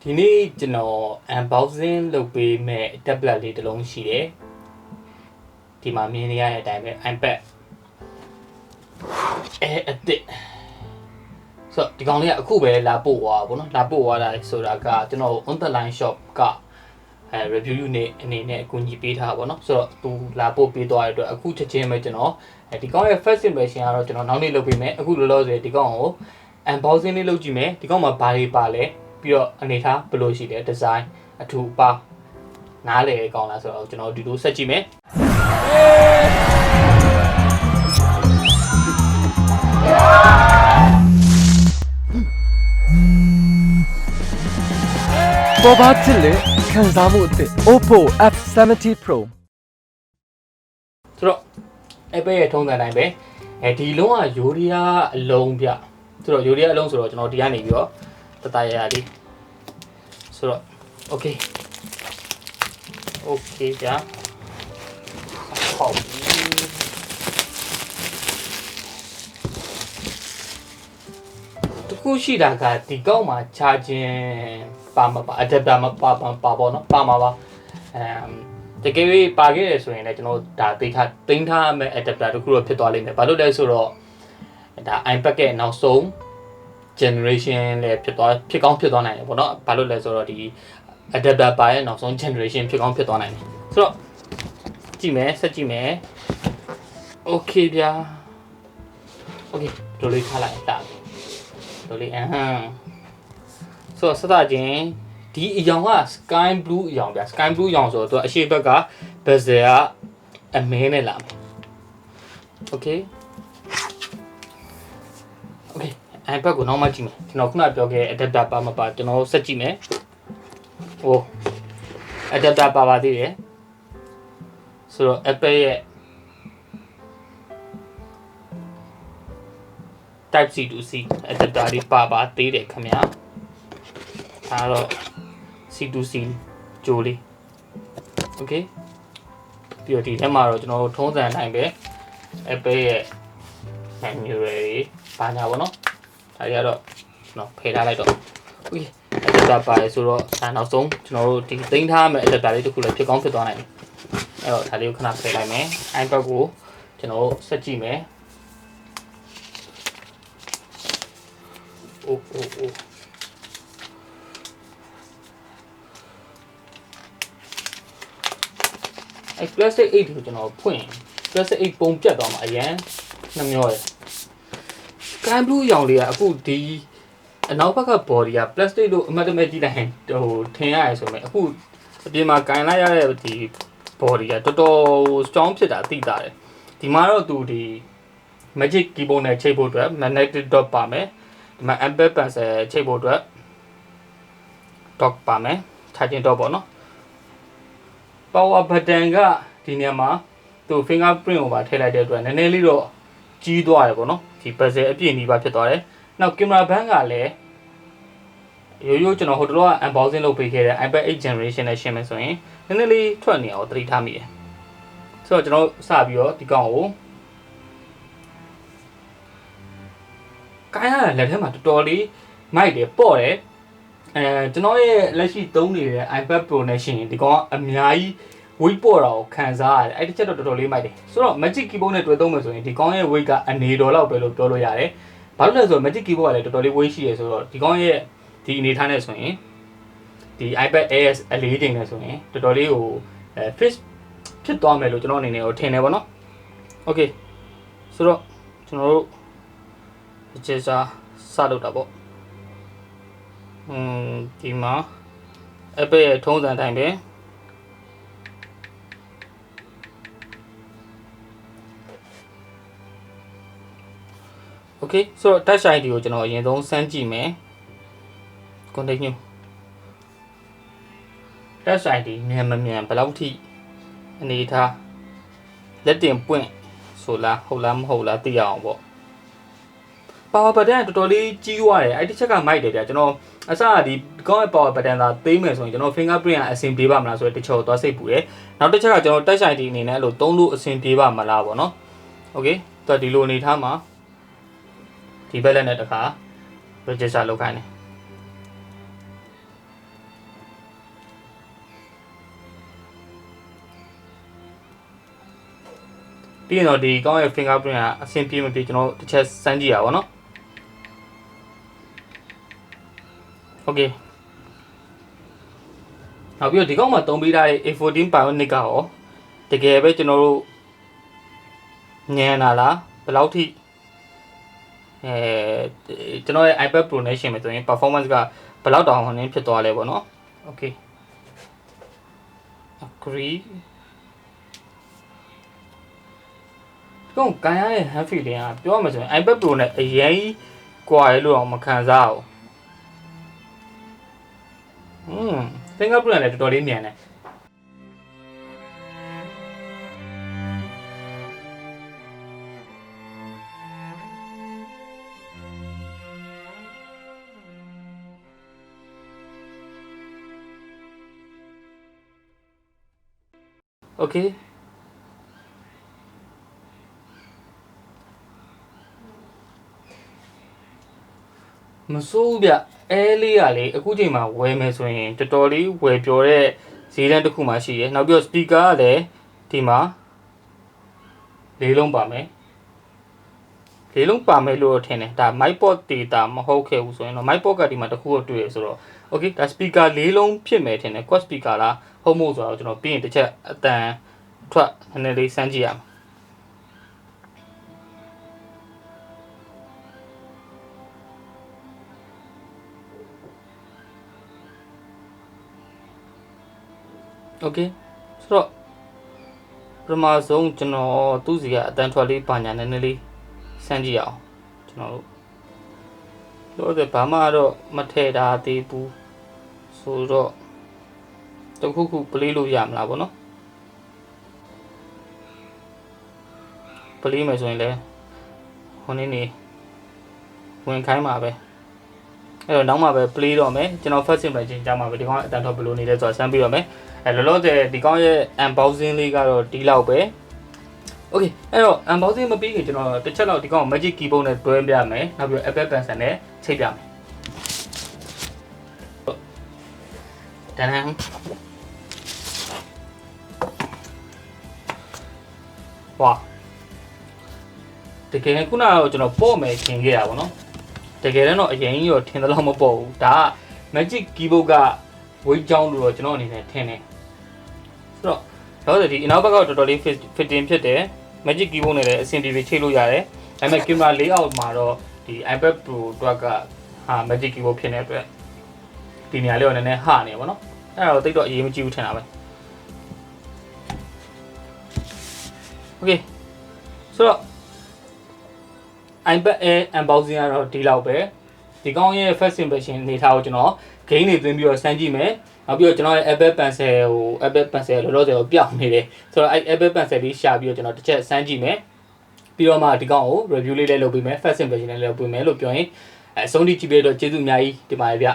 ဒီနေ့ကျွန်တော် unboxing လုပ်ပေးမဲ့ tablet လေးတစ်လုံးရှိတယ်ဒီမှာမြင်နေရတဲ့အတိုင်းပဲ iPad Air အသစ်ဆိုတော့ဒီကောင်လေးကအခုပဲလာပို့သွားပါဘောနော်လာပို့သွားတာဆိုတာကကျွန်တော် online shop ကreview နဲ့အနေနဲ့အကူအညီပေးထားပါဘောနော်ဆိုတော့သူလာပို့ပေးသွားတဲ့အတွက်အခုချက်ချင်းပဲကျွန်တော်ဒီကောင်ရဲ့ first impression ကတော့ကျွန်တော်နောက်နေ့လုပ်ပေးမယ်အခုလောလောဆယ်ဒီကောင်ကို unboxing လေးလုပ်ကြည့်မယ်ဒီကောင်မှာဘာတွေပါလဲပြီးတော့အနေထားဘယ်လိုရှိလဲ design အထူးပါနားလေကောင်းလားဆိုတော့ကျွန်တော်ဒီလိုဆက်ကြည့်မယ်ပေါ်ပါချစ်လေခံစားမှုအသစ် Oppo F70 Pro ဆိုတော့ Apple ရဲ့ထုံးစံတိုင်းပဲဒီလုံးကယိုရီးယားအလုံးပြဆိုတော့ယိုရီးယားအလုံးဆိုတော့ကျွန်တော်ဒီကနေပြီးတော့တတရရလေးဆိုတော့ okay ကြာဟုတ်တခုရှိတာကဒီကောက်မှာ charging ပါမပါ adapter မပါပေါ့နော်ပါမှာပါတကယ်လို့ပါခဲ့ရဆိုရင်လည်းကျွန်တော်ဒါသိထားမဲ့ adapter တခုတော့ဖြစ်သွားလိမ့်မယ်ဘာလို့လဲဆိုတော့ဒါ iPad ရဲ့နောက်ဆုံး generation လည်းဖြစ်ကောင်းဖြစ်သွားနိုင်တယ်ပေါ့နော်ဘာလို့လဲဆိုတော့ဒီ adapter ပါရဲ့နောက်ဆုံး generation ဖြစ်ကောင်းဖြစ်သွားနိုင်တယ်ဆိုတော့ကြည့်မယ်ဆက်ကြည့်မယ် okay ဗျာ okay ဒီလိုလေးထားလိုက်တာဒီလိုလေးဆိုတော့စသချင်းဒီအရောင်က sky blue အရောင်ဗျာ sky blue အရောင်ဆိုတော့သူအရှိဘက်က bezel ကအမဲနဲ့လာမယ် okay iPad ကိုနောက်မှကြည့်မယ်ကျွန်တော်ခုနပြောခဲ့ adapter ပါမပါကျွန်တော်ဆက်ကြည့်မယ်ဟို adapter ပါသေးတယ်ဆိုတော့ Apple ရဲ့ Type C to C adapter လေးပါသေးတယ်ခင်ဗျာဒါတော့ C to C ကြိုးလေး okay ပြီးတော့ဒီထဲမှာတော့ကျွန်တော်ထုံးစံအတိုင်းပဲ Apple ရဲ့ menu တွေပါညာပေါ့နော်ဒါတွေကတော့ကျွန်တော်ဖယ်ထားလိုက်တော့ okay adapter ပါတယ်ဆိုတော့ဒါနောက်ဆုံးကျွန်တော်တို့ဒီသိမ်းထားမယ့် adapter လေးတစ်ခုလည်းဖြစ်ကောင်းဖြစ်သွားနိုင်တယ်အဲ့တော့ဒါလေးကိုခဏဖယ်လိုက်မယ် iPad ကိုကျွန်တော်ဆက်ကြည့်မယ်အိုးအဲ့ plastic 8ကိုကျွန်တော်ဖွင့် plastic 8ပုံပြတ်သွားမှာအရင်နှမျောတယ် sky blue ရောင်လေးကအခုဒီအနောက်ဘက်က body က plastic လို့အမှတ်တမဲ့ကြည့်လိုက်ရင်ဟိုထင်ရတယ်ဆိုပေမဲ့အခုအပြင်မှာကင်လိုက်ရတဲ့ဒီ body ကတော်တော် strong ဖြစ်တာသိတာတယ်ဒီမှာတော့သူဒီ magic keyboard နဲ့ချိန်ဖို့အတွက် magnetic dot ပါမယ်ဒီမှာ Apple pencil ချိန်ဖို့အတွက် dot ပါမယ် charging dot ပေါ့နော် power button ကဒီနေရာမှာသူ fingerprint ကိုပါထည့်လိုက်တဲ့အတွက်နည်းနည်းလေးတော့ကြီးသွားတယ်ပေါ့နော်ဒီ bezel အပြည့်နီးပါဖြစ်သွားတယ်နောက်ကင်မရာဘန်းကလည်းရိုးကျွန်တော်ဟိုတော့ unboxing လုပ်ပေးခဲ့တဲ့ iPad 8 generation နဲ့ရှင်းမယ်ဆိုရင်နည်းနည်းလေးထွက်နေအောင်သတိထားမိတယ်ဆိုတော့ကျွန်တော်စပြီးတော့ဒီကောင်ကိုကိုင်းရတဲ့လက်ထဲမှာတော်တော်လေးမိုက်တယ်ပေါ့တယ်ကျွန်တော်ရဲ့လက်ရှိသုံးနေတဲ့ iPad Pro နဲ့ရှင်ဒီကောင်ကအများကြီး weight ပေါ်တာကိုခံစားရတယ်အဲ့ဒီချက်တော့တော်တော်လေးမိုက်တယ်ဆိုတော့ magic keyboard နဲ့တွဲသုံးမယ်ဆိုရင်ဒီကောင်ရဲ့ weight ကအနေတော်လောက်ပဲလို့ပြောလို့ရတယ်ဘာလို့လဲဆိုတော့ magic keyboard ကလည်းတော်တော်လေး weight ရှိရဆိုတော့ဒီကောင်ရဲ့ဒီအနေထားနဲ့ဆိုရင်ဒီ iPad Air အလေးချိန်နဲ့ဆိုရင်တော်တော်လေးဟိုfit ဖြစ်သွားမယ်လို့ကျွန်တော်အနေနဲ့ဟိုထင်တယ်ပေါ့နော် okay ဆိုတော့ကျွန်တော်တို့ဒီစားစလုပ်တာပေါ့ဒီမှာ Apple ရဲ့ထုံးစံတိုင်းပဲ okay ဆိုတော့ touch ID ကိုကျွန်တော်အရင်ဆုံးစမ်းကြည့်မယ် continue touch ID မြန်မမြန်ဘယ်လောက်ထိအနေထားလက်တင်ပွင့်ဆိုလားဟုတ်လားမဟုတ်လားသိရအောင်ပေါ့ power button တော်တော်လေးကြီးသွားတယ်အဲ့ဒီချက်ကမိုက်တယ်ဗျာကျွန်တော်အစကဒီကောင်းရဲ့ power button သာသိမ်းမယ်ဆိုရင်ကျွန်တော် fingerprint ကအဆင်ပြေပါမလားဆိုတော့တချို့သွားစိတ်ပူတယ်နောက်တစ်ချက်ကကျွန်တော် touch ID အနေနဲ့အဲ့လိုသုံးလို့အဆင်ပြေပါမလားပေါ့နော် okay တော့ဒီလိုအနေထားမှာဒီဘက်လက်နဲ့တခါ register လုပ်ခိုင်းတယ် ပြီးရင်တော့ဒီကောင်းရဲ့ fingerprint ကအဆင်ပြေမပြေကျွန်တော်တစ်ချက်စမ်းကြည့်ရပါတော့ Okay နောက်ပြီးတော့ဒီကောင်းမှာသုံးပေးထားတဲ့ A14 Bionic ကရောတကယ်ပဲကျွန်တော်တို့ညံလာလားဘယ်လောက်ထိကျွန်တော်ရဲ့ iPad Pro နဲ့ရှင်မယ်ဆိုရင် performance ကဘယ်လောက်တောင်ဟိုနည်းဖြစ်သွားလဲပေါ့နော် Okay agree ကောင်းကန်ရတဲ့ hand feeling ကပြောရမယ်ဆိုရင် iPad Pro နဲ့အရင်ကွာရဲလို့တော့မခံစားဘူးfingerprint လည်းတော်တော်လေးမြန်တယ် Okay မစိုးဗျအဲလေးကလေအခုချိန်မှာဝယ်မယ်ဆိုရင်တော်တော်လေးဝယ်ပြောတဲ့ဈေးတန်းတစ်ခုမှရှိရယ်နောက်ပြီးတော့ speaker ကလည်းဒီမှာလေးလုံးပါမယ်လေးလုံးပါမယ်လို့ထင်တယ်ဒါ mic port data မဟုတ်ခဲ့ဘူးဆိုရင်တော့ mic port ကဒီမှာတစ်ခုတော့တွေ့ရဆိုတော့ okay ဒါ speaker လေးလုံးဖြစ်မယ်ထင်တယ် quad speaker လားဟုတ်မို့ဆိုတော့ကျွန်တော်ပြီးရင်တစ်ချက်အတန်ထွက်နည်းနည်းလေးစမ်းကြည့်ရအောင် Okay ဆိုတော့ပထမဆုံးကျွန်တော်သူ့စီကအတန်ထွက်လေးပါညာနည်းနည်းလေးစမ်းကြည့်အောင်ကျွန်တော်တို့တော့ဘာမှတော့မထည့်ထားသေးဘူးဆိုတော့တခုခုပလေးလို့ရမလားဗောနော်ပလေးမယ်ဆိုရင်လည်းဟိုနေ့နေဝင်ခိုင်းမှာပဲအဲ့တော့နောက်မှပဲ play တော့မယ်ကျွန်တော် first impression ကြားမှာပဲဒီကောင်အတန်ထွက်ဘယ်လိုနေလဲဆိုတာစမ်းပြီးတော့မယ်လောလောဆယ်ဒီကောင်ရဲ့ unboxing လေးကတော့ဒီလောက်ပဲ okay အဲ့တော့ unboxing မပြီးခင်ကျွန်တော်တစ်ချက်လောက်ဒီကောင် magic keyboard နဲ့တွဲပြမယ်နောက်ပြီးတော့ Apple pencil နဲ့ချိတ်ပြမယ်တန်းဝါတကယ်ခုနကတော့ကျွန်တော်ပို့မယ်ထင်ခဲ့ရပါတော့တကယ်တော့အရင်ကြီးတော့ထင်သလောက်မပေါ့ဘူးဒါက magic keyboard က weight ကြောင်းလို့တော့ကျွန်တော်အနေနဲ့ထင်တယ်ဆိုတော့တော့ဒီအနောက်ဘက်ကတော့တော်တော်လေး fitting ဖြစ်တယ် magic keyboard နဲ့လည်းအဆင်ပြေပြေချိတ်လို့ရတယ်ဒါပေမဲ့ camera layout မှာတော့ဒီ iPad Pro အတွက်ကmagic keyboard ဖြစ်နေတဲ့အတွက်ဒီနေရာလေးတော့နည်းနည်းဟနေပါတော့အဲ့တော့တိတ်တော့အရေးမကြီးဘူးထင်တာပဲ okay ဆိုတော့ iPad Air unboxing ကတော့ဒီလောက်ပဲဒီကောင်းရဲ့ first impression အနေထားကိုကျွန်တော် gain တွေသွင်းပြီးတော့စမ်းကြည့်မယ်နောက်ပြီးတော့ကျွန်တော်ရဲ့ Apple pencil ကို Apple pencil လောလောဆယ်ကိုပြောင်းနေတယ်ဆိုတော့အဲ့ Apple pencil လေးရှာပြီးတော့ကျွန်တော်တစ်ချက်စမ်းကြည့်မယ်ပြီးတော့မှဒီကောင်းကို review လေးလည်းလုပ်ပေးမယ် first impression လည်းလုပ်ပေးမယ်လို့ပြောရင်အဆုံးထိကြည့်ပြီးတော့ကျေးဇူးအများကြီးတင်ပါတယ်ဗျ